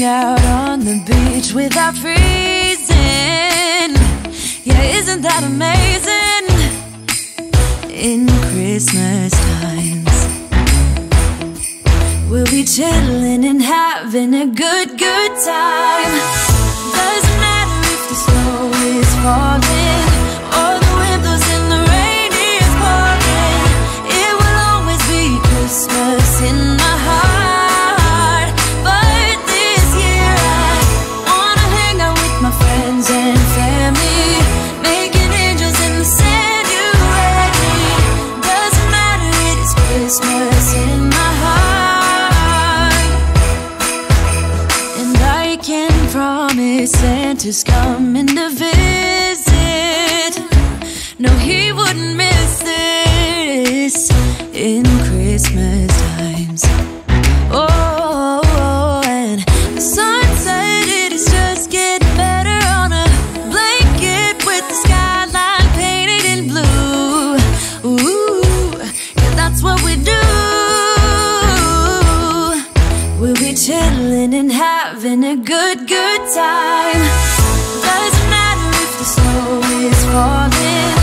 out on the beach without freezing. Yeah, isn't that amazing? In Christmas times, we'll be chilling and having a good time. Doesn't matter if the snow is falling or the wind blows and the rain is pouring. It will always be Christmas in my heart. But this year I wanna hang out with my friends and family, making angels in the sand. You ready? Doesn't matter, it is Christmas in my heart. And I can promise Santa's coming to visit. No, he wouldn't miss this in Christmas times. Oh, and the sun said it is just getting better on a blanket with the skyline painted in blue. Ooh, yeah, that's what we do. We'll be chilling and having a good time. Doesn't matter if the snow is falling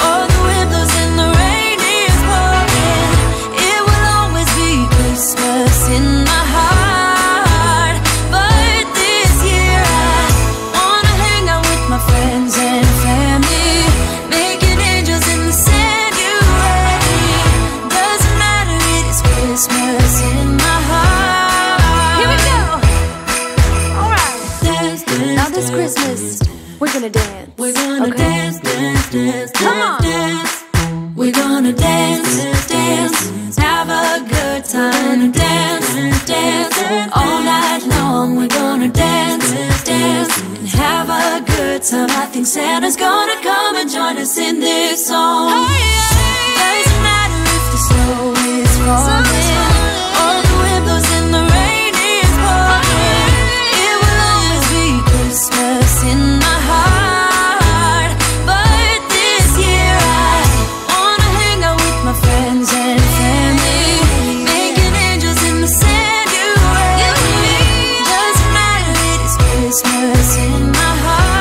or the wind blows and the rain is pouring. It will always be Christmas in my heart. But this year I wanna hang out with my friends and family, making angels in the sand. You ready? Doesn't matter, it is Christmas in my heart. Here we go. All right. Dance, dance, now this Christmas, we're gonna dance. We're gonna dance, dance, dance, come on, dance. We're gonna dance, dance, have a good time. Dance, dance, all night long. We're gonna dance, dance, and have a good time. I think Santa's gonna come and join us in this song. Doesn't matter if the snow is falling or the wind blows and the rain is pouring. It will always be Christmas in my heart. But this year I wanna hang out with my friends and family, making angels in the sand. You ready? Doesn't matter, it is Christmas in my heart.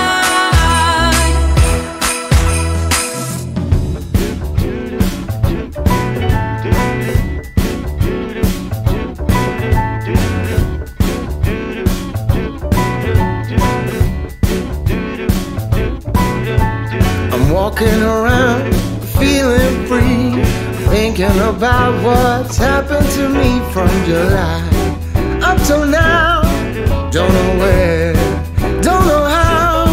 I'm walking around feeling free, thinking about what's happened to me from July up till now. Don't know where, don't know how.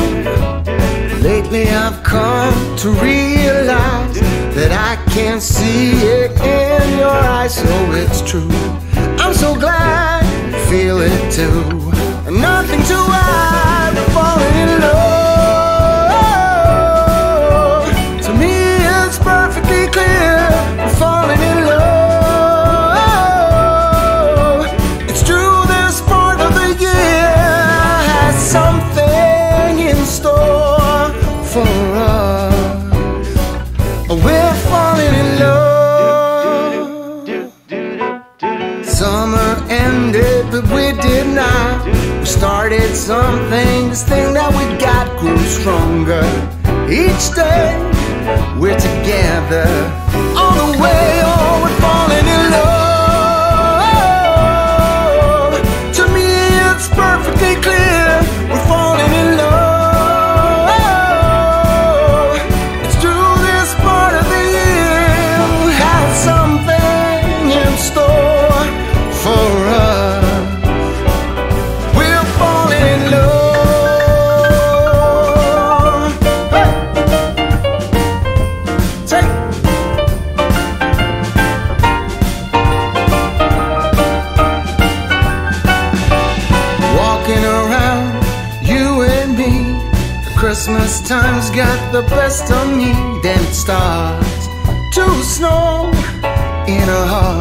Lately I've come to realize that I can't see it in your eyes, so it's true. I'm so glad you feel it too. Nothing to hide, we're falling in love. To me it's perfectly clear, we're falling in love. It's true, this part of the year has something in store for us. We're falling in love. Summer ended, but we did not. We started something, this thing that we got grew stronger. Each day we're together, all the way, oh, we're falling in love. To me it's perfectly clear, we're falling in love. It's true, this part of the year has something in store for us. We're falling in love. Hey. Take. Walking around, you and me, the Christmas time's got the best of me. Then it starts to snow in a heart.